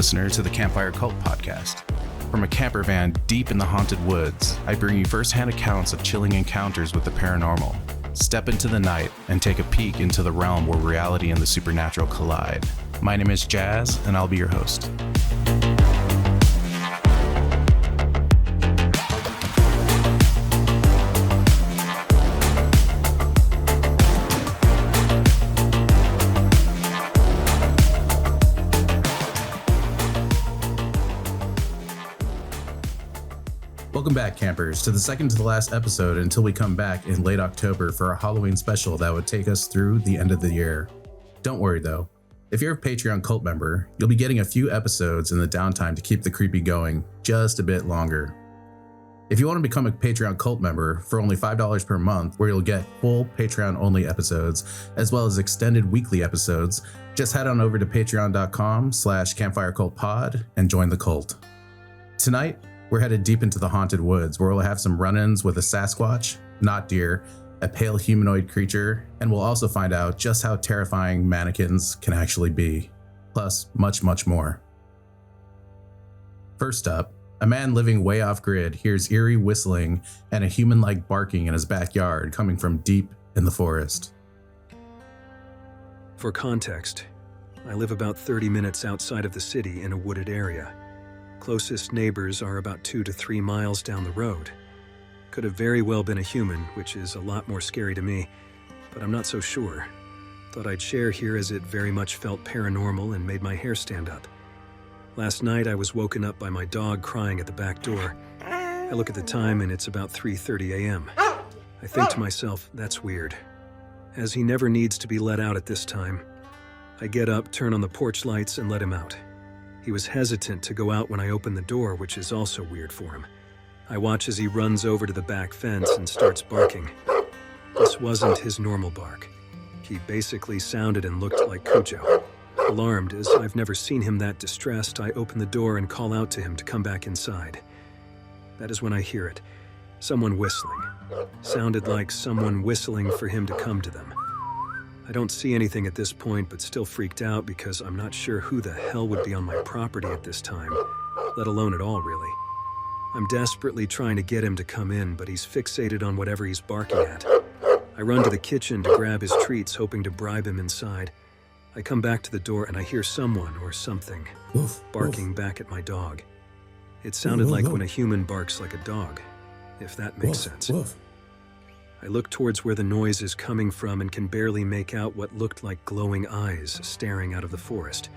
listener to the Campfire Cult Podcast. From a camper van deep in the haunted woods, I bring you first-hand accounts of chilling encounters with the paranormal. Step into the night and take a peek into the realm where reality and the supernatural collide. My name is Jazz, and I'll be your host. Welcome back, campers, to the second to the last episode until we come back in late October for a Halloween special that would take us through the end of the year. Don't worry though, if you're a Patreon cult member, you'll be getting a few episodes in the downtime to keep the creepy going just a bit longer. If you want to become a Patreon cult member for only $5 per month, where you'll get full Patreon only episodes, as well as extended weekly episodes, just head on over to patreon.com/campfirecultpod and join the cult. Tonight, we're headed deep into the haunted woods where we'll have some run-ins with a Sasquatch, not deer, a pale humanoid creature, and we'll also find out just how terrifying mannequins can actually be. Plus, much, much more. First up, a man living way off grid hears eerie whistling and a human-like barking in his backyard coming from deep in the forest. For context, I live about 30 minutes outside of the city in a wooded area. Closest neighbors are about 2 to 3 miles down the road. Could have very well been a human, which is a lot more scary to me, but I'm not so sure. Thought I'd share here as it very much felt paranormal and made my hair stand up. Last night I was woken up by my dog crying at the back door. I look at the time and it's about 3:30 a.m. I think to myself, that's weird, as he never needs to be let out at this time. I get up, turn on the porch lights, and let him out. He was hesitant to go out when I opened the door, which is also weird for him. I watch as he runs over to the back fence and starts barking. This wasn't his normal bark. He basically sounded and looked like Cujo. Alarmed, as I've never seen him that distressed, I open the door and call out to him to come back inside. That is when I hear it. Someone whistling. Sounded like someone whistling for him to come to them. I don't see anything at this point, but still freaked out because I'm not sure who the hell would be on my property at this time, let alone at all, really. I'm desperately trying to get him to come in, but he's fixated on whatever he's barking at. I run to the kitchen to grab his treats, hoping to bribe him inside. I come back to the door and I hear someone or something barking back at my dog. It sounded like when a human barks like a dog, if that makes sense. I look towards where the noise is coming from and can barely make out what looked like glowing eyes staring out of the forest.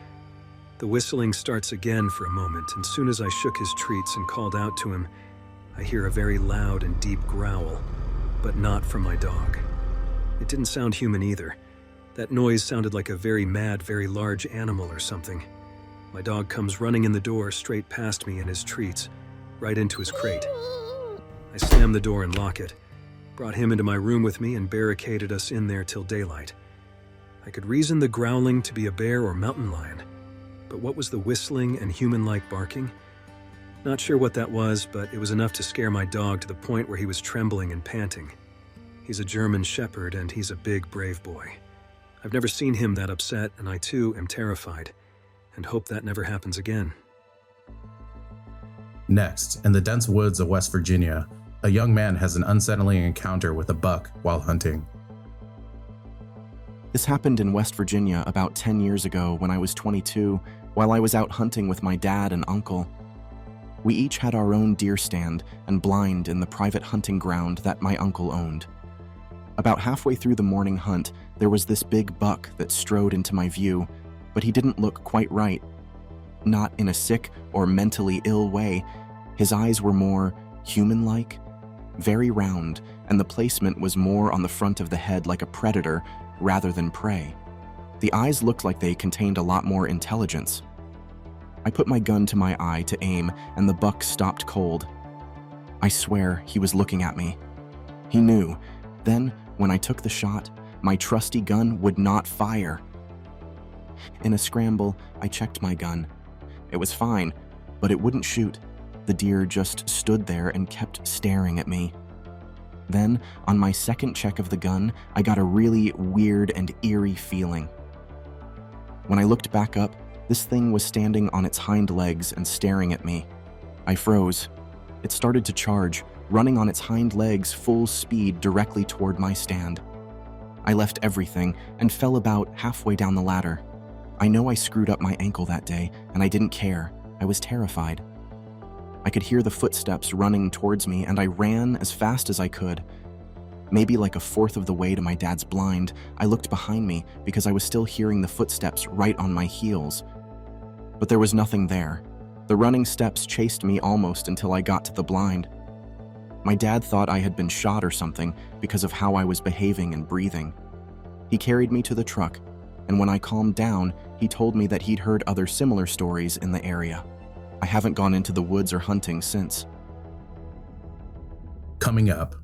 The whistling starts again for a moment, and soon as I shook his treats and called out to him, I hear a very loud and deep growl, but not from my dog. It didn't sound human either. That noise sounded like a very mad, very large animal or something. My dog comes running in the door straight past me and his treats, right into his crate. I slam the door and lock it. Brought him into my room with me and barricaded us in there till daylight. I could reason the growling to be a bear or mountain lion, but what was the whistling and human-like barking? Not sure what that was, but it was enough to scare my dog to the point where he was trembling and panting. He's a German shepherd and he's a big, brave boy. I've never seen him that upset, and I too am terrified and hope that never happens again. Next, in the dense woods of West Virginia, a young man has an unsettling encounter with a buck while hunting. This happened in West Virginia about 10 years ago when I was 22, while I was out hunting with my dad and uncle. We each had our own deer stand and blind in the private hunting ground that my uncle owned. About halfway through the morning hunt, there was this big buck that strode into my view, but he didn't look quite right. Not in a sick or mentally ill way. His eyes were more human-like, very round, and the placement was more on the front of the head like a predator rather than prey. The eyes looked like they contained a lot more intelligence. I put my gun to my eye to aim, and the buck stopped cold. I swear he was looking at me. He knew. Then, when I took the shot, my trusty gun would not fire. In a scramble, I checked my gun. It was fine, but it wouldn't shoot. The deer just stood there and kept staring at me. Then, on my second check of the gun, I got a really weird and eerie feeling. When I looked back up, This thing was standing on its hind legs and staring at me. I froze. It started to charge, running on its hind legs full speed directly toward my stand. I left everything and fell about halfway down the ladder. I know I screwed up my ankle that day, and I didn't care. I was terrified. I could hear the footsteps running towards me, and I ran as fast as I could. Maybe like a fourth of the way to my dad's blind, I looked behind me because I was still hearing the footsteps right on my heels. But there was nothing there. The running steps chased me almost until I got to the blind. My dad thought I had been shot or something because of how I was behaving and breathing. He carried me to the truck, and when I calmed down, he told me that he'd heard other similar stories in the area. I haven't gone into the woods or hunting since. Coming up,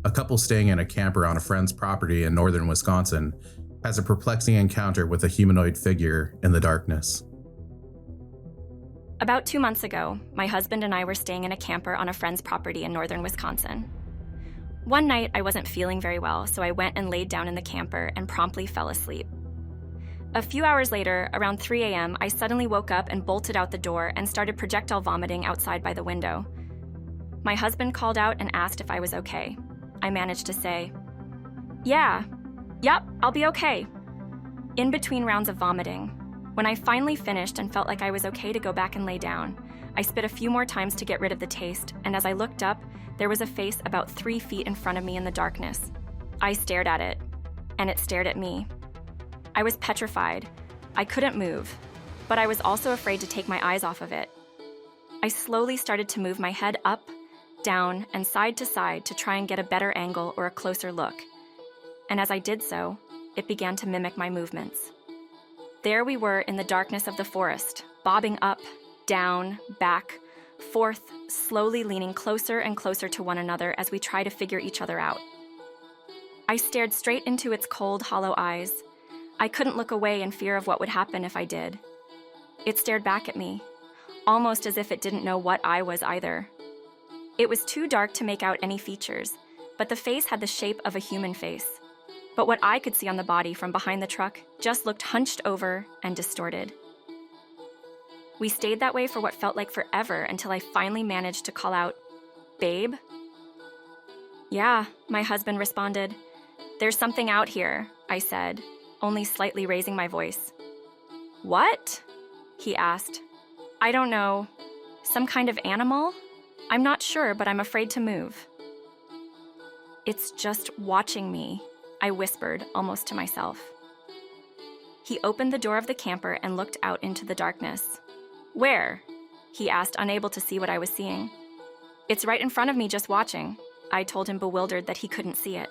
a couple staying in a camper on a friend's property in northern Wisconsin has a perplexing encounter with a humanoid figure in the darkness. About 2 months ago, my husband and I were staying in a camper on a friend's property in northern Wisconsin. One night, I wasn't feeling very well, so I went and laid down in the camper and promptly fell asleep. A few hours later, around 3 a.m., I suddenly woke up and bolted out the door and started projectile vomiting outside by the window. My husband called out and asked if I was okay. I managed to say, Yep, I'll be okay. In between rounds of vomiting, when I finally finished and felt like I was okay to go back and lay down, I spit a few more times to get rid of the taste, and as I looked up, there was a face about 3 feet in front of me in the darkness. I stared at it, and it stared at me. I was petrified. I couldn't move, but I was also afraid to take my eyes off of it. I slowly started to move my head up, down, and side to try and get a better angle or a closer look. And as I did so, it began to mimic my movements. There we were in the darkness of the forest, bobbing up, down, back, forth, slowly leaning closer and closer to one another as we try to figure each other out. I stared straight into its cold, hollow eyes. I couldn't look away in fear of what would happen if I did. It stared back at me, almost as if it didn't know what I was either. It was too dark to make out any features, but the face had the shape of a human face. But what I could see on the body from behind the truck just looked hunched over and distorted. We stayed that way for what felt like forever until I finally managed to call out, "Babe?" "Yeah," my husband responded. "There's something out here," I said, only slightly raising my voice. "What?" he asked. "I don't know. Some kind of animal? I'm not sure, but I'm afraid to move." "It's just watching me," I whispered, almost to myself. He opened the door of the camper and looked out into the darkness. "Where?" he asked, unable to see what I was seeing. "It's right in front of me, just watching," I told him, bewildered that he couldn't see it.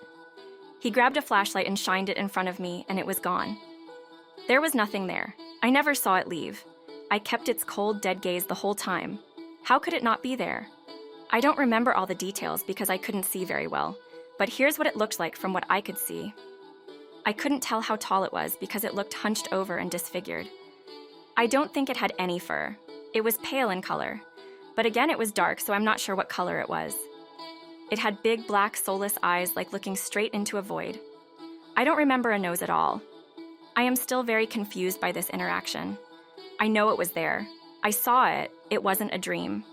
He grabbed a flashlight and shined it in front of me, and it was gone. There was nothing there. I never saw it leave. I kept its cold, dead gaze the whole time. How could it not be there? I don't remember all the details because I couldn't see very well. But here's what it looked like from what I could see. I couldn't tell how tall it was because it looked hunched over and disfigured. I don't think it had any fur. It was pale in color. But again, it was dark, so I'm not sure what color it was. It had big, black, soulless eyes like looking straight into a void. I don't remember a nose at all. I am still very confused by this interaction. I know it was there. I saw it. It wasn't a dream.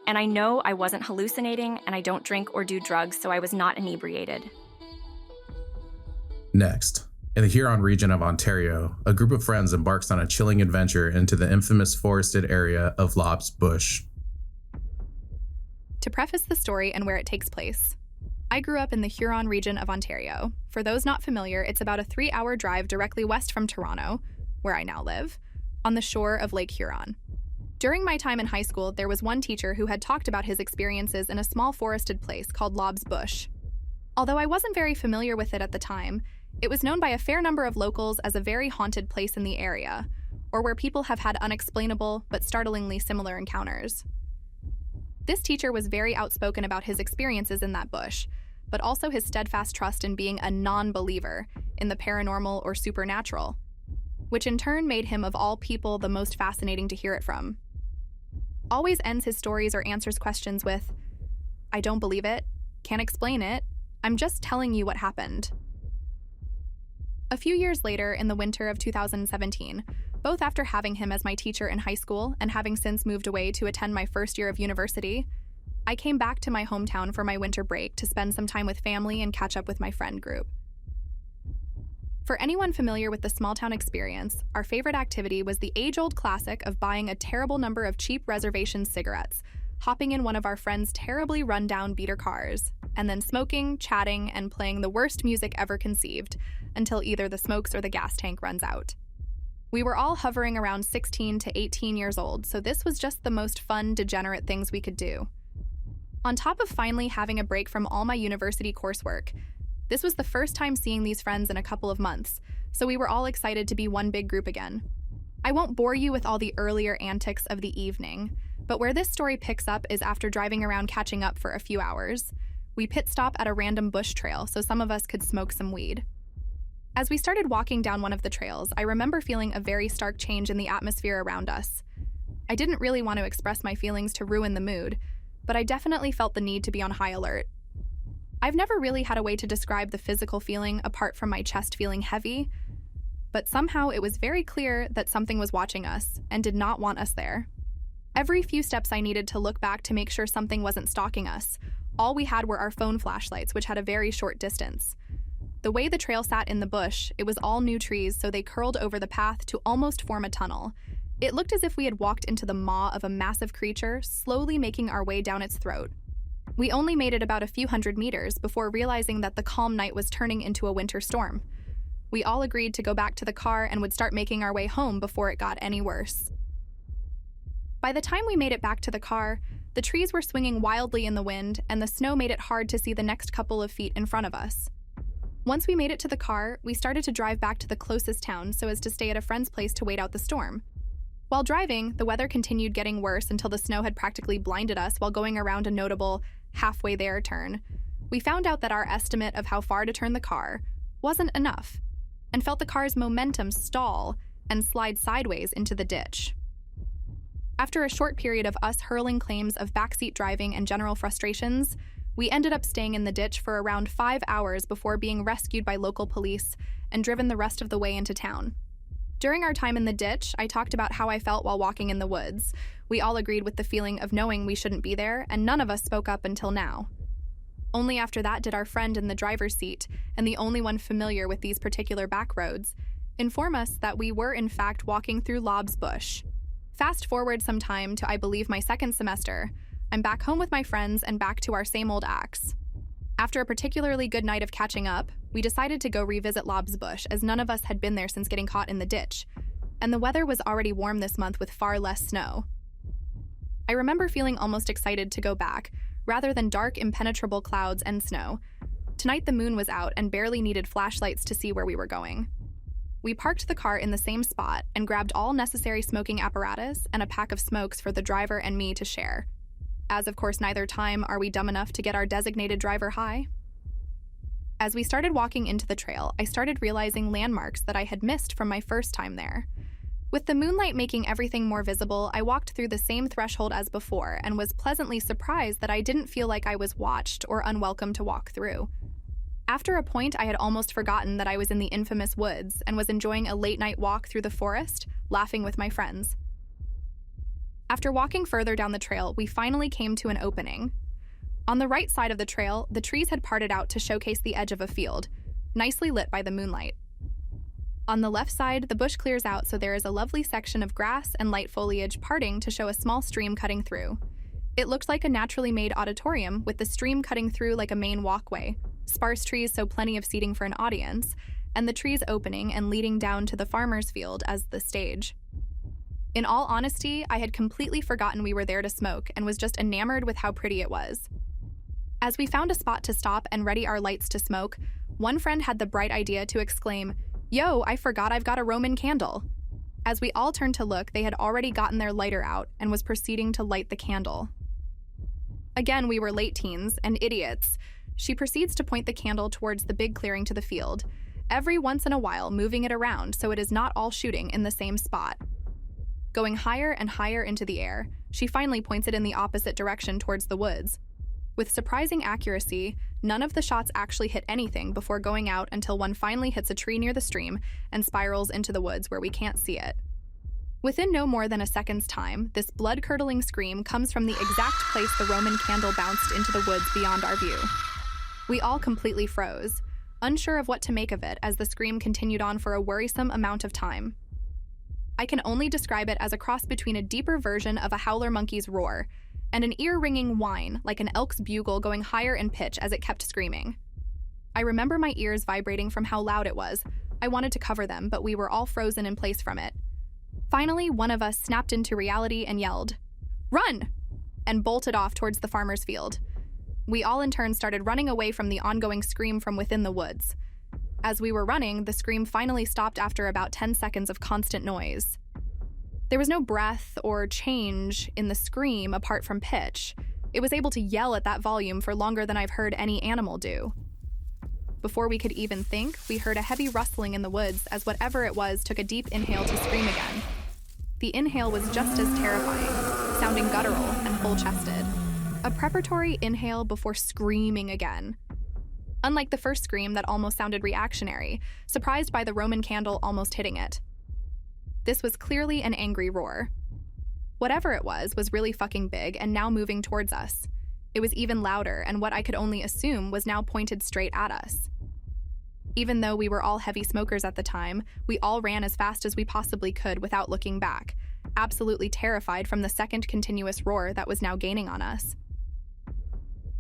And I know I wasn't hallucinating, and I don't drink or do drugs, so I was not inebriated. Next, in the Huron region of Ontario, a group of friends embarks on a chilling adventure into the infamous forested area of Lob's Bush. To preface the story and where it takes place, I grew up in the Huron region of Ontario. For those not familiar, it's about a 3-hour drive directly west from Toronto, where I now live, on the shore of Lake Huron. During my time in high school, there was one teacher who had talked about his experiences in a small forested place called Lob's Bush. Although I wasn't very familiar with it at the time, it was known by a fair number of locals as a very haunted place in the area, or where people have had unexplainable but startlingly similar encounters. This teacher was very outspoken about his experiences in that bush, but also his steadfast trust in being a non-believer in the paranormal or supernatural, which in turn made him of all people the most fascinating to hear it from. Always ends his stories or answers questions with, "I don't believe it, can't explain it, I'm just telling you what happened." A few years later, in the winter of 2017, Both after having him as my teacher in high school and having since moved away to attend my first year of university, I came back to my hometown for my winter break to spend some time with family and catch up with my friend group. For anyone familiar with the small town experience, our favorite activity was the age-old classic of buying a terrible number of cheap reservation cigarettes, hopping in one of our friends' terribly run-down beater cars, and then smoking, chatting, and playing the worst music ever conceived until either the smokes or the gas tank runs out. We were all hovering around 16 to 18 years old, so this was just the most fun, degenerate things we could do. On top of finally having a break from all my university coursework, this was the first time seeing these friends in a couple of months, so we were all excited to be one big group again. I won't bore you with all the earlier antics of the evening, but where this story picks up is after driving around catching up for a few hours. We pit stop at a random bush trail so some of us could smoke some weed. As we started walking down one of the trails, I remember feeling a very stark change in the atmosphere around us. I didn't really want to express my feelings to ruin the mood, but I definitely felt the need to be on high alert. I've never really had a way to describe the physical feeling apart from my chest feeling heavy, but somehow it was very clear that something was watching us and did not want us there. Every few steps I needed to look back to make sure something wasn't stalking us. All we had were our phone flashlights, which had a very short distance. The way the trail sat in the bush, it was all new trees, so they curled over the path to almost form a tunnel. It looked as if we had walked into the maw of a massive creature, slowly making our way down its throat. We only made it about a few hundred meters before realizing that the calm night was turning into a winter storm. We all agreed to go back to the car and would start making our way home before it got any worse. By the time we made it back to the car, the trees were swinging wildly in the wind, and the snow made it hard to see the next couple of feet in front of us. Once we made it to the car, we started to drive back to the closest town so as to stay at a friend's place to wait out the storm. While driving, the weather continued getting worse until the snow had practically blinded us while going around a notable halfway there turn. We found out that our estimate of how far to turn the car wasn't enough, and felt the car's momentum stall and slide sideways into the ditch. After a short period of us hurling claims of backseat driving and general frustrations, we ended up staying in the ditch for around 5 hours before being rescued by local police and driven the rest of the way into town. During our time in the ditch, I talked about how I felt while walking in the woods. We all agreed with the feeling of knowing we shouldn't be there, and none of us spoke up until now. Only after that did our friend in the driver's seat, and the only one familiar with these particular back roads, inform us that we were in fact walking through Lob's Bush. Fast forward some time to, I believe, my second semester. I'm back home with my friends and back to our same old acts. After a particularly good night of catching up, we decided to go revisit Lob's Bush as none of us had been there since getting caught in the ditch, and the weather was already warm this month with far less snow. I remember feeling almost excited to go back, rather than dark, impenetrable clouds and snow. Tonight the moon was out and barely needed flashlights to see where we were going. We parked the car in the same spot and grabbed all necessary smoking apparatus and a pack of smokes for the driver and me to share. As of course neither time are we dumb enough to get our designated driver high. As we started walking into the trail, I started realizing landmarks that I had missed from my first time there. With the moonlight making everything more visible, I walked through the same threshold as before and was pleasantly surprised that I didn't feel like I was watched or unwelcome to walk through. After a point, I had almost forgotten that I was in the infamous woods and was enjoying a late-night walk through the forest, laughing with my friends. After walking further down the trail, we finally came to an opening. On the right side of the trail, the trees had parted out to showcase the edge of a field, nicely lit by the moonlight. On the left side, the bush clears out so there is a lovely section of grass and light foliage parting to show a small stream cutting through. It looked like a naturally made auditorium with the stream cutting through like a main walkway, sparse trees so plenty of seating for an audience, and the trees opening and leading down to the farmer's field as the stage. In all honesty, I had completely forgotten we were there to smoke and was just enamored with how pretty it was. As we found a spot to stop and ready our lights to smoke, one friend had the bright idea to exclaim, "Yo, I forgot I've got a Roman candle." As we all turned to look, they had already gotten their lighter out and was proceeding to light the candle. Again, we were late teens and idiots. She proceeds to point the candle towards the big clearing to the field, every once in a while moving it around so it is not all shooting in the same spot. Going higher and higher into the air, she finally points it in the opposite direction towards the woods. With surprising accuracy, none of the shots actually hit anything before going out until one finally hits a tree near the stream and spirals into the woods where we can't see it. Within no more than a second's time, this blood-curdling scream comes from the exact place the Roman candle bounced into the woods beyond our view. We all completely froze, unsure of what to make of it as the scream continued on for a worrisome amount of time. I can only describe it as a cross between a deeper version of a howler monkey's roar and an ear-ringing whine like an elk's bugle going higher in pitch as it kept screaming. I remember my ears vibrating from how loud it was. I wanted to cover them, but we were all frozen in place from it. Finally, one of us snapped into reality and yelled, "Run!" and bolted off towards the farmer's field. We all in turn started running away from the ongoing scream from within the woods. As we were running, the scream finally stopped after about 10 seconds of constant noise. There was no breath or change in the scream apart from pitch. It was able to yell at that volume for longer than I've heard any animal do. Before we could even think, we heard a heavy rustling in the woods as whatever it was took a deep inhale to scream again. The inhale was just as terrifying, sounding guttural and full-chested. A preparatory inhale before screaming again. Unlike the first scream that almost sounded reactionary, surprised by the Roman candle almost hitting it. This was clearly an angry roar. Whatever it was really fucking big and now moving towards us. It was even louder, and what I could only assume was now pointed straight at us. Even though we were all heavy smokers at the time, we all ran as fast as we possibly could without looking back, absolutely terrified from the second continuous roar that was now gaining on us.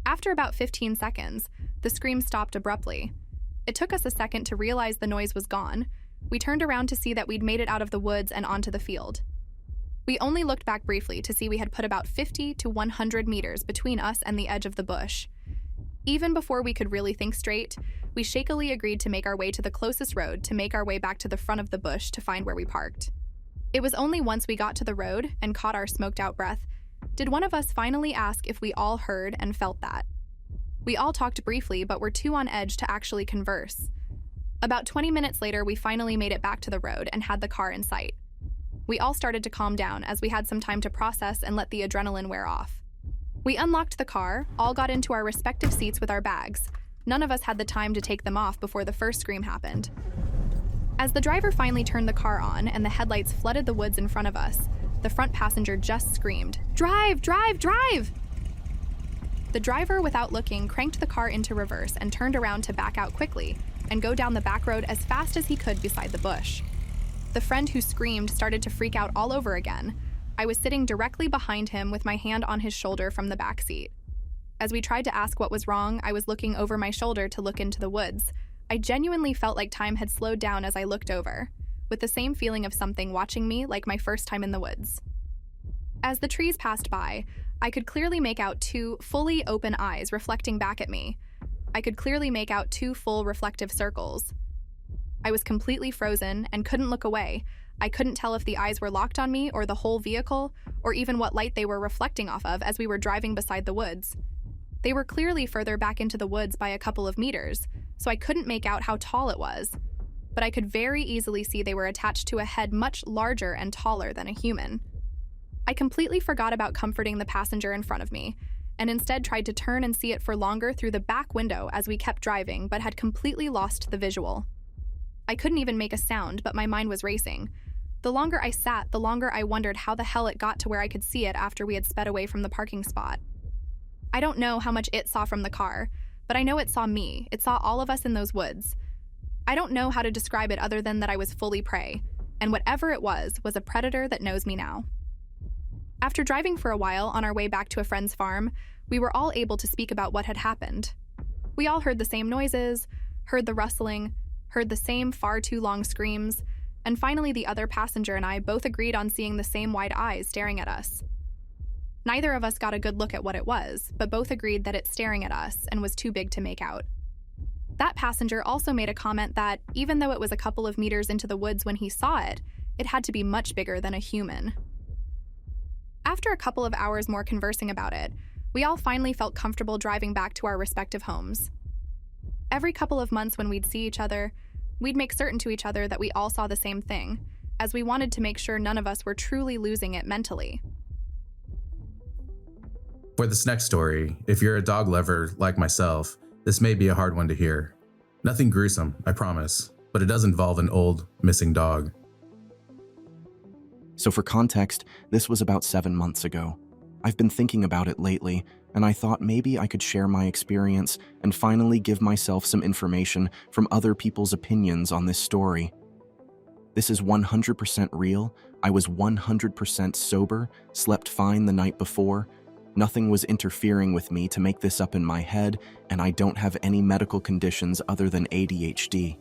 After about 15 seconds, the scream stopped abruptly. It took us a second to realize the noise was gone. We turned around to see that we'd made it out of the woods and onto the field. We only looked back briefly to see we had put about 50 to 100 meters between us and the edge of the bush. Even before we could really think straight, we shakily agreed to make our way to the closest road to make our way back to the front of the bush to find where we parked. It was only once we got to the road and caught our smoked-out breath did one of us finally ask if we all heard and felt that. We all talked briefly, but were too on edge to actually converse. About 20 minutes later, we finally made it back to the road and had the car in sight. We all started to calm down as we had some time to process and let the adrenaline wear off. We unlocked the car, all got into our respective seats with our bags. None of us had the time to take them off before the first scream happened. As the driver finally turned the car on and the headlights flooded the woods in front of us, the front passenger just screamed, "Drive, drive, drive!" The driver, without looking, cranked the car into reverse and turned around to back out quickly and go down the back road as fast as he could beside the bush. The friend who screamed started to freak out all over again. I was sitting directly behind him with my hand on his shoulder from the back seat. As we tried to ask what was wrong, I was looking over my shoulder to look into the woods. I genuinely felt like time had slowed down as I looked over, with the same feeling of something watching me like my first time in the woods. As the trees passed by, I could clearly make out two fully open eyes reflecting back at me. I could clearly make out two full reflective circles. I was completely frozen and couldn't look away. I couldn't tell if the eyes were locked on me or the whole vehicle, or even what light they were reflecting off of as we were driving beside the woods. They were clearly further back into the woods by a couple of meters, so I couldn't make out how tall it was. But I could very easily see they were attached to a head much larger and taller than a human. I completely forgot about comforting the passenger in front of me, and instead tried to turn and see it for longer through the back window as we kept driving, but had completely lost the visual. I couldn't even make a sound, but my mind was racing. The longer I sat, the longer I wondered how the hell it got to where I could see it after we had sped away from the parking spot. I don't know how much it saw from the car, but I know it saw me. It saw all of us in those woods. I don't know how to describe it other than that I was fully prey, and whatever it was a predator that knows me now. After driving for a while on our way back to a friend's farm, we were all able to speak about what had happened. We all heard the same noises, heard the rustling, heard the same far too long screams, and finally the other passenger and I both agreed on seeing the same wide eyes staring at us. Neither of us got a good look at what it was, but both agreed that it's staring at us and was too big to make out. That passenger also made a comment that, even though it was a couple of meters into the woods when he saw it, it had to be much bigger than a human. After a couple of hours more conversing about it, we all finally felt comfortable driving back to our respective homes. Every couple of months when we'd see each other, we'd make certain to each other that we all saw the same thing, as we wanted to make sure none of us were truly losing it mentally. For this next story, if you're a dog lover like myself, this may be a hard one to hear. Nothing gruesome, I promise, but it does involve an old, missing dog. So for context, this was about 7 months ago. I've been thinking about it lately, and I thought maybe I could share my experience and finally give myself some information from other people's opinions on this story. This is 100% real. I was 100% sober, slept fine the night before. Nothing was interfering with me to make this up in my head, and I don't have any medical conditions other than ADHD.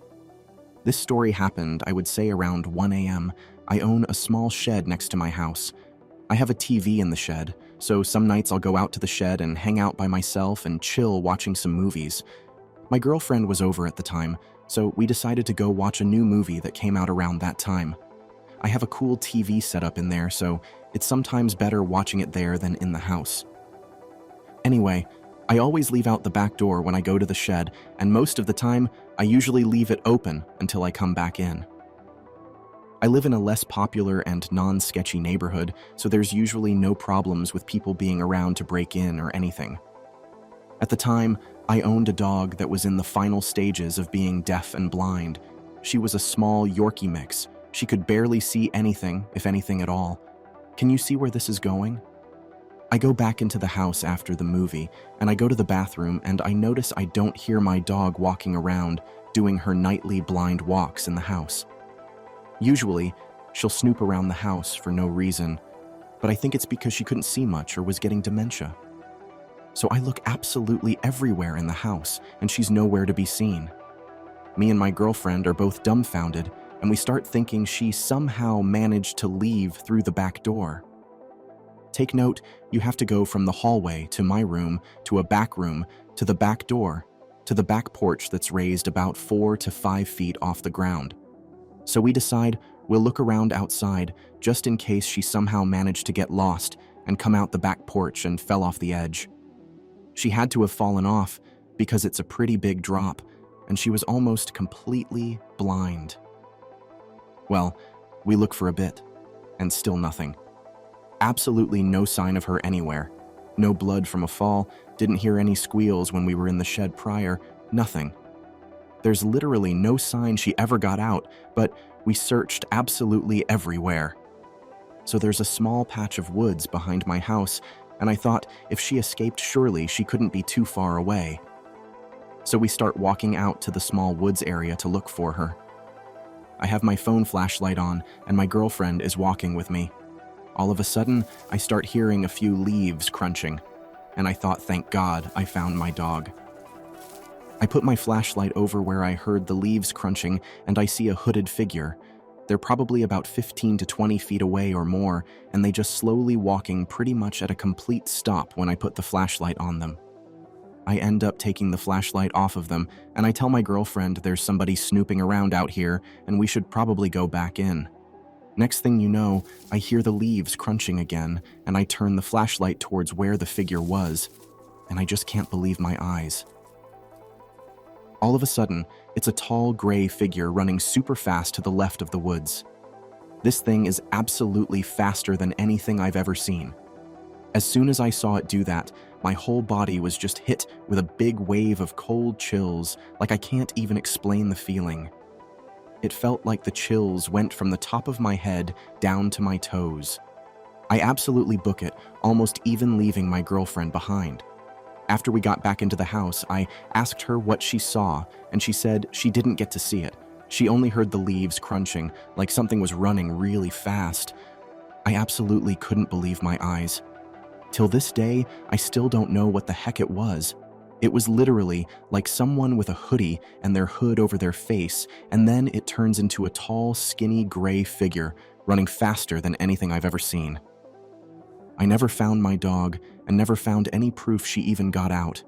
This story happened, I would say, around 1 a.m. I own a small shed next to my house. I have a TV in the shed, so some nights I'll go out to the shed and hang out by myself and chill watching some movies. My girlfriend was over at the time, so we decided to go watch a new movie that came out around that time. I have a cool TV set up in there, so it's sometimes better watching it there than in the house. Anyway, I always leave out the back door when I go to the shed, and most of the time, I usually leave it open until I come back in. I live in a less popular and non-sketchy neighborhood, so there's usually no problems with people being around to break in or anything. At the time, I owned a dog that was in the final stages of being deaf and blind. She was a small Yorkie mix. She could barely see anything, if anything at all. Can you see where this is going? I go back into the house after the movie, and I go to the bathroom, and I notice I don't hear my dog walking around, doing her nightly blind walks in the house. Usually, she'll snoop around the house for no reason, but I think it's because she couldn't see much or was getting dementia. So I look absolutely everywhere in the house, and she's nowhere to be seen. Me and my girlfriend are both dumbfounded, and we start thinking she somehow managed to leave through the back door. Take note, you have to go from the hallway to my room, to a back room, to the back door, to the back porch that's raised about 4 to 5 feet off the ground. So we decide we'll look around outside just in case she somehow managed to get lost and come out the back porch and fell off the edge. She had to have fallen off because it's a pretty big drop, and she was almost completely blind. Well, we look for a bit, and still nothing. Absolutely no sign of her anywhere. No blood from a fall, didn't hear any squeals when we were in the shed prior, nothing. There's literally no sign she ever got out, but we searched absolutely everywhere. So there's a small patch of woods behind my house, and I thought if she escaped, surely she couldn't be too far away. So we start walking out to the small woods area to look for her. I have my phone flashlight on, and my girlfriend is walking with me. All of a sudden, I start hearing a few leaves crunching, and I thought, thank God, I found my dog. I put my flashlight over where I heard the leaves crunching, and I see a hooded figure. They're probably about 15 to 20 feet away or more, and they just slowly walking pretty much at a complete stop when I put the flashlight on them. I end up taking the flashlight off of them, and I tell my girlfriend there's somebody snooping around out here, and we should probably go back in. Next thing you know, I hear the leaves crunching again, and I turn the flashlight towards where the figure was, and I just can't believe my eyes. All of a sudden, it's a tall gray figure running super fast to the left of the woods. This thing is absolutely faster than anything I've ever seen. As soon as I saw it do that, my whole body was just hit with a big wave of cold chills, like I can't even explain the feeling. It felt like the chills went from the top of my head down to my toes. I absolutely book it, almost even leaving my girlfriend behind. After we got back into the house, I asked her what she saw, and she said she didn't get to see it. She only heard the leaves crunching, like something was running really fast. I absolutely couldn't believe my eyes. Till this day, I still don't know what the heck it was. It was literally like someone with a hoodie and their hood over their face, and then it turns into a tall, skinny gray figure running faster than anything I've ever seen. I never found my dog and never found any proof she even got out.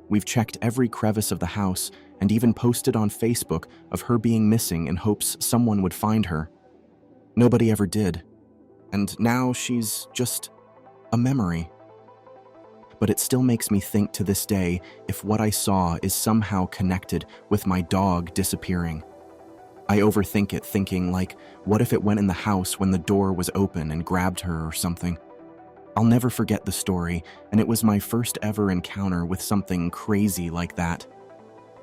We've checked every crevice of the house and even posted on Facebook of her being missing in hopes someone would find her. Nobody ever did. And now she's just a memory. But it still makes me think to this day if what I saw is somehow connected with my dog disappearing. I overthink it, thinking like, what if it went in the house when the door was open and grabbed her or something? I'll never forget the story, and it was my first ever encounter with something crazy like that.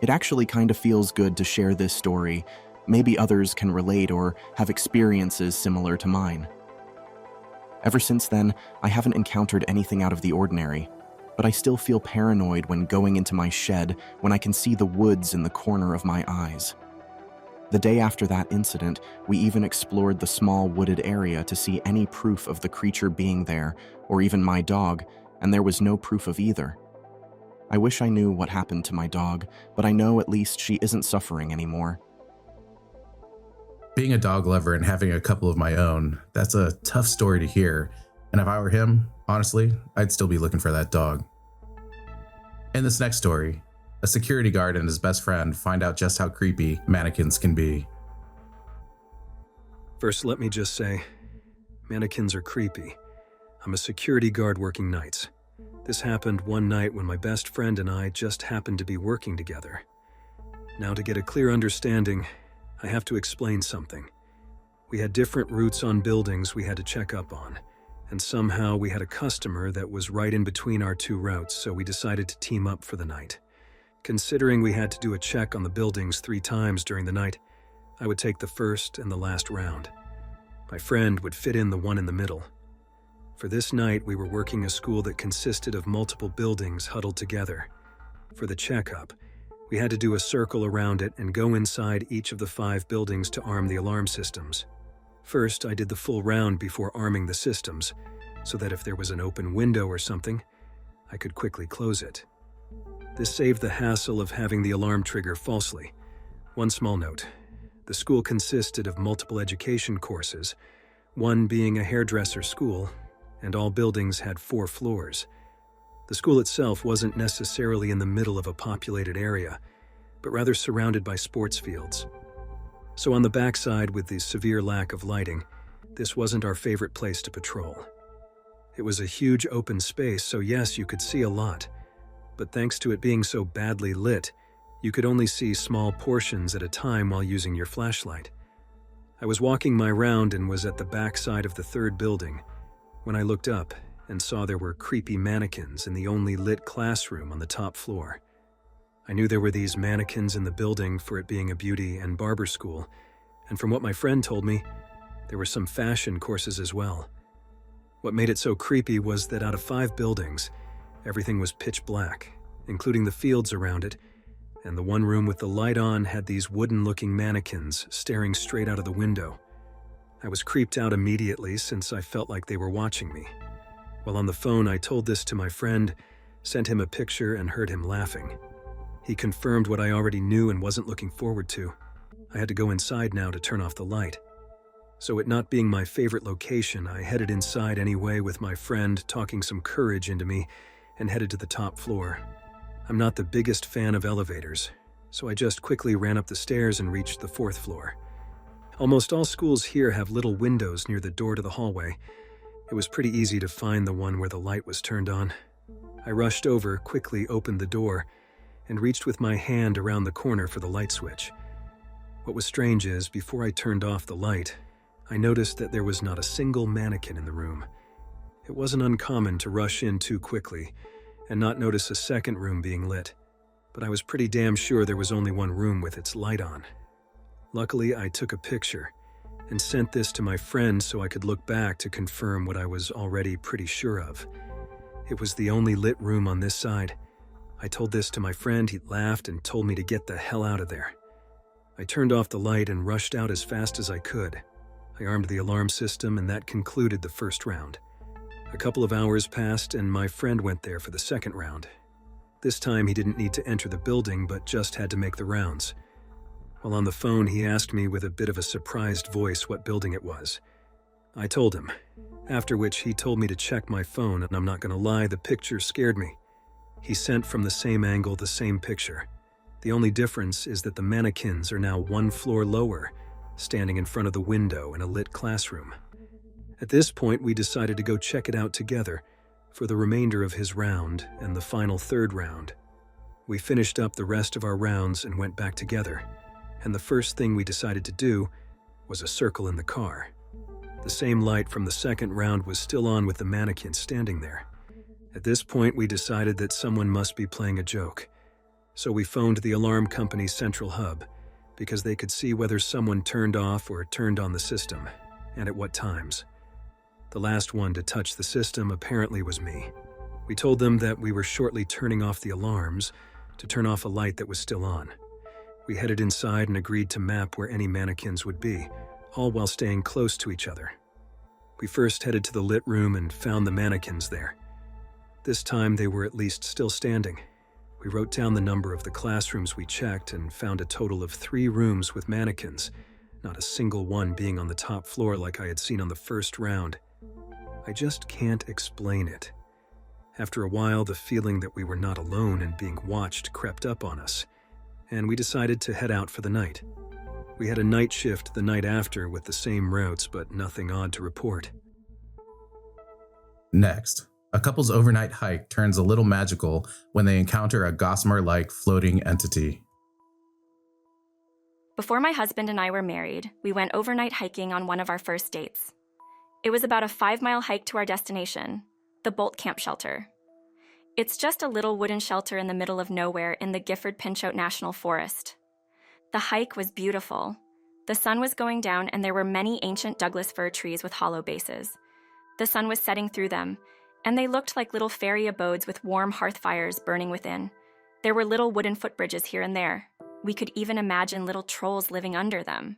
It actually kind of feels good to share this story, Maybe others can relate or have experiences similar to mine. Ever since then, I haven't encountered anything out of the ordinary, but I still feel paranoid when going into my shed when I can see the woods in the corner of my eyes. The day after that incident, we even explored the small wooded area to see any proof of the creature being there, or even my dog, and there was no proof of either. I wish I knew what happened to my dog, but I know at least she isn't suffering anymore. Being a dog lover and having a couple of my own, that's a tough story to hear. And if I were him, honestly, I'd still be looking for that dog. In this next story, a security guard and his best friend find out just how creepy mannequins can be. First, let me just say, mannequins are creepy. I'm a security guard working nights. This happened one night when my best friend and I just happened to be working together. Now, to get a clear understanding, I have to explain something. We had different routes on buildings we had to check up on, and somehow we had a customer that was right in between our two routes, so we decided to team up for the night. Considering we had to do a check on the buildings 3 times during the night, I would take the first and the last round. My friend would fit in the one in the middle. For this night, we were working a school that consisted of multiple buildings huddled together. For the checkup, we had to do a circle around it and go inside each of the 5 buildings to arm the alarm systems. First, I did the full round before arming the systems, so that if there was an open window or something, I could quickly close it. This saved the hassle of having the alarm trigger falsely. One small note: the school consisted of multiple education courses, one being a hairdresser school, and all buildings had 4 floors. The school itself wasn't necessarily in the middle of a populated area, but rather surrounded by sports fields. So on the backside, with the severe lack of lighting, this wasn't our favorite place to patrol. It was a huge open space, so yes, you could see a lot. But thanks to it being so badly lit, you could only see small portions at a time while using your flashlight. I was walking my round and was at the back side of the 3rd building when I looked up and saw there were creepy mannequins in the only lit classroom on the top floor. I knew there were these mannequins in the building for it being a beauty and barber school, and from what my friend told me, there were some fashion courses as well. What made it so creepy was that out of 5 buildings, everything was pitch black, including the fields around it, and the one room with the light on had these wooden-looking mannequins staring straight out of the window. I was creeped out immediately since I felt like they were watching me. While on the phone, I told this to my friend, sent him a picture, and heard him laughing. He confirmed what I already knew and wasn't looking forward to. I had to go inside now to turn off the light. So it not being my favorite location, I headed inside anyway with my friend talking some courage into me and headed to the top floor. I'm not the biggest fan of elevators, so I just quickly ran up the stairs and reached the 4th floor. Almost all schools here have little windows near the door to the hallway. It was pretty easy to find the one where the light was turned on. I rushed over, quickly opened the door, and reached with my hand around the corner for the light switch. What was strange is, before I turned off the light, I noticed that there was not a single mannequin in the room. It wasn't uncommon to rush in too quickly and not notice a second room being lit, but I was pretty damn sure there was only one room with its light on. Luckily, I took a picture and sent this to my friend so I could look back to confirm what I was already pretty sure of. It was the only lit room on this side. I told this to my friend, he laughed and told me to get the hell out of there. I turned off the light and rushed out as fast as I could. I armed the alarm system, and that concluded the 1st round. A couple of hours passed and my friend went there for the 2nd round. This time he didn't need to enter the building but just had to make the rounds. While on the phone, he asked me with a bit of a surprised voice what building it was. I told him, after which he told me to check my phone, and I'm not gonna lie, the picture scared me. He sent from the same angle the same picture. The only difference is that the mannequins are now 1 floor lower, standing in front of the window in a lit classroom. At this point, we decided to go check it out together for the remainder of his round and the final 3rd round. We finished up the rest of our rounds and went back together, and the first thing we decided to do was a circle in the car. The same light from the 2nd round was still on with the mannequin standing there. At this point, we decided that someone must be playing a joke. So we phoned the alarm company's central hub, because they could see whether someone turned off or turned on the system, and at what times. The last one to touch the system apparently was me. We told them that we were shortly turning off the alarms to turn off a light that was still on. We headed inside and agreed to map where any mannequins would be, all while staying close to each other. We first headed to the lit room and found the mannequins there. This time they were at least still standing. We wrote down the number of the classrooms we checked and found a total of 3 rooms with mannequins, not a single one being on the top floor like I had seen on the first round. I just can't explain it. After a while, the feeling that we were not alone and being watched crept up on us, and we decided to head out for the night. We had a night shift the night after with the same routes, but nothing odd to report. Next, a couple's overnight hike turns a little magical when they encounter a gossamer-like floating entity. Before my husband and I were married, we went overnight hiking on one of our first dates. It was about a 5-mile hike to our destination, the Bolt Camp Shelter. It's just a little wooden shelter in the middle of nowhere in the Gifford-Pinchot National Forest. The hike was beautiful. The sun was going down and there were many ancient Douglas fir trees with hollow bases. The sun was setting through them, and they looked like little fairy abodes with warm hearth fires burning within. There were little wooden footbridges here and there. We could even imagine little trolls living under them.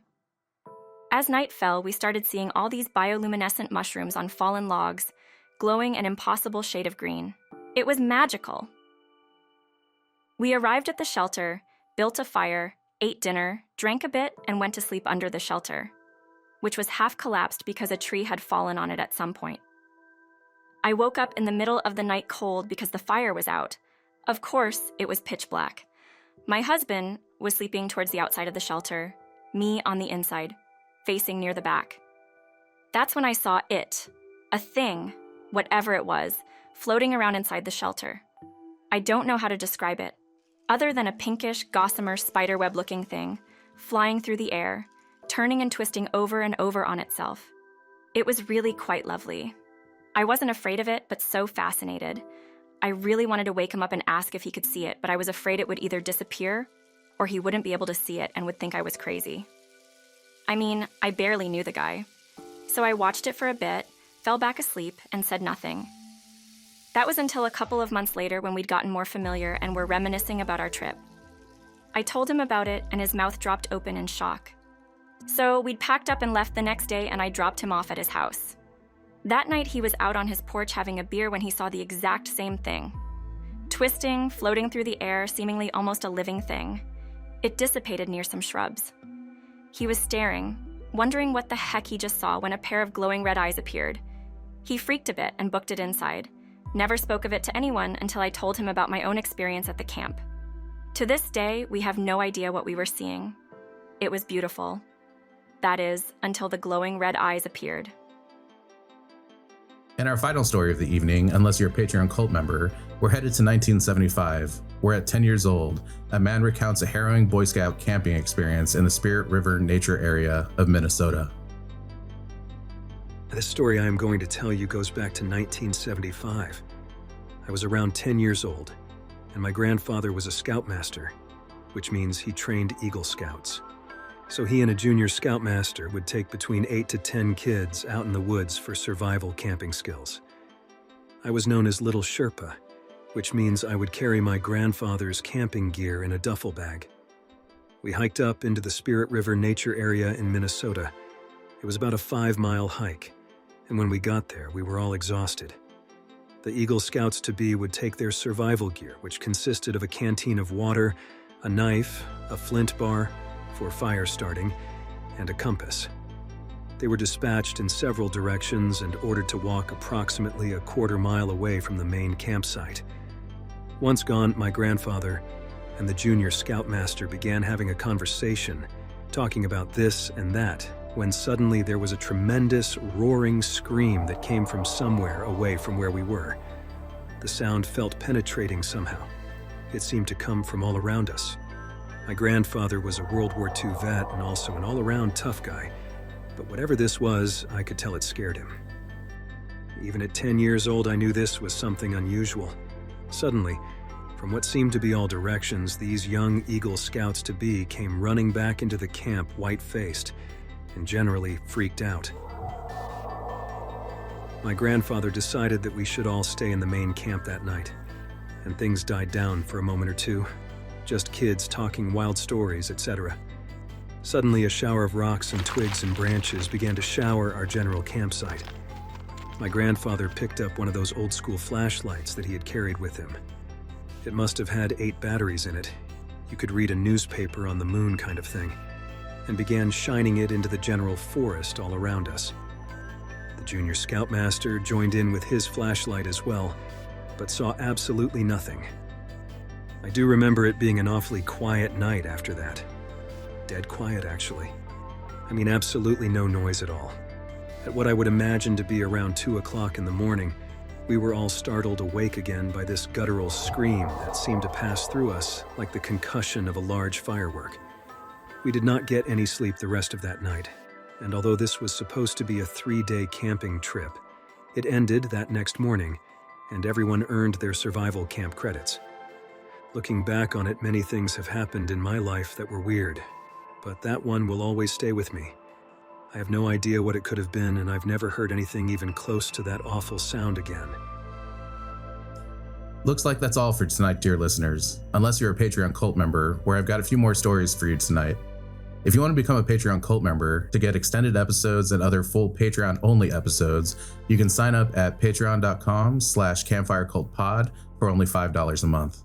As night fell, we started seeing all these bioluminescent mushrooms on fallen logs, glowing an impossible shade of green. It was magical. We arrived at the shelter, built a fire, ate dinner, drank a bit, and went to sleep under the shelter, which was half collapsed because a tree had fallen on it at some point. I woke up in the middle of the night cold because the fire was out. Of course, it was pitch black. My husband was sleeping towards the outside of the shelter, me on the inside, facing near the back. That's when I saw it, a thing, whatever it was, floating around inside the shelter. I don't know how to describe it, other than a pinkish, gossamer, spiderweb-looking thing, flying through the air, turning and twisting over and over on itself. It was really quite lovely. I wasn't afraid of it, but so fascinated. I really wanted to wake him up and ask if he could see it, but I was afraid it would either disappear or he wouldn't be able to see it and would think I was crazy. I mean, I barely knew the guy. So I watched it for a bit, fell back asleep, and said nothing. That was until a couple of months later when we'd gotten more familiar and were reminiscing about our trip. I told him about it, and his mouth dropped open in shock. So we'd packed up and left the next day, and I dropped him off at his house. That night, he was out on his porch having a beer when he saw the exact same thing. Twisting, floating through the air, seemingly almost a living thing. It dissipated near some shrubs. He was staring, wondering what the heck he just saw when a pair of glowing red eyes appeared. He freaked a bit and booked it inside. Never spoke of it to anyone until I told him about my own experience at the camp. To this day, we have no idea what we were seeing. It was beautiful. That is, until the glowing red eyes appeared. In our final story of the evening, unless you're a Patreon cult member, we're headed to 1975, where at 10 years old, a man recounts a harrowing Boy Scout camping experience in the Spirit River nature area of Minnesota. The story I am going to tell you goes back to 1975. I was around 10 years old, and my grandfather was a scoutmaster, which means he trained Eagle Scouts. So he and a junior scoutmaster would take between 8 to 10 kids out in the woods for survival camping skills. I was known as Little Sherpa, which means I would carry my grandfather's camping gear in a duffel bag. We hiked up into the Spirit River nature area in Minnesota. It was about a 5-mile hike, and when we got there, we were all exhausted. The Eagle Scouts-to-be would take their survival gear, which consisted of a canteen of water, a knife, a flint bar for fire starting, and a compass. They were dispatched in several directions and ordered to walk approximately a quarter-mile away from the main campsite. Once gone, my grandfather and the junior scoutmaster began having a conversation, talking about this and that, when suddenly there was a tremendous roaring scream that came from somewhere away from where we were. The sound felt penetrating somehow. It seemed to come from all around us. My grandfather was a World War II vet and also an all-around tough guy, but whatever this was, I could tell it scared him. Even at 10 years old, I knew this was something unusual. Suddenly, From what seemed to be all directions, these young Eagle Scouts-to-be came running back into the camp white-faced and generally freaked out. My grandfather decided that we should all stay in the main camp that night, and things died down for a moment or two, just kids talking wild stories, etc. Suddenly, a shower of rocks and twigs and branches began to shower our general campsite. My grandfather picked up one of those old-school flashlights that he had carried with him. It must have had 8 batteries in it. You could read a newspaper on the moon kind of thing, and began shining it into the general forest all around us. The junior scoutmaster joined in with his flashlight as well, but saw absolutely nothing. I do remember it being an awfully quiet night after that. Dead quiet, actually. I mean, absolutely no noise at all. At what I would imagine to be around 2 o'clock in the morning, we were all startled awake again by this guttural scream that seemed to pass through us like the concussion of a large firework. We did not get any sleep the rest of that night, and although this was supposed to be a 3-day camping trip, it ended that next morning, and everyone earned their survival camp credits. Looking back on it, many things have happened in my life that were weird, but that one will always stay with me. I have no idea what it could have been, and I've never heard anything even close to that awful sound again. Looks like that's all for tonight, dear listeners, unless you're a Patreon cult member, where I've got a few more stories for you tonight. If you want to become a Patreon cult member to get extended episodes and other full Patreon-only episodes, you can sign up at patreon.com/campfirecultpod for only $5 a month.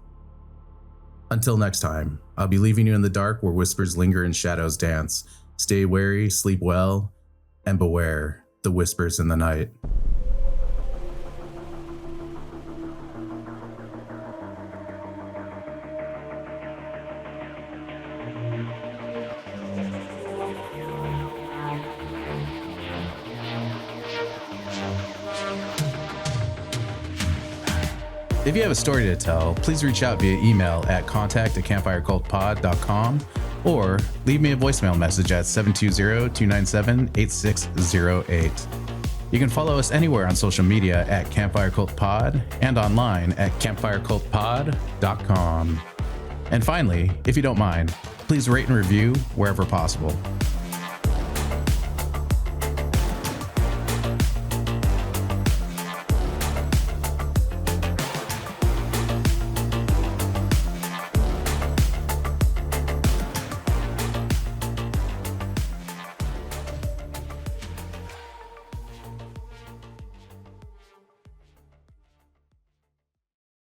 Until next time, I'll be leaving you in the dark where whispers linger and shadows dance. Stay wary, sleep well, and beware the whispers in the night. If you have a story to tell, please reach out via email at contact@campfirecultpod.com or leave me a voicemail message at 720-297-8608. You can follow us anywhere on social media at campfirecultpod and online at campfirecultpod.com. And finally, if you don't mind, please rate and review wherever possible.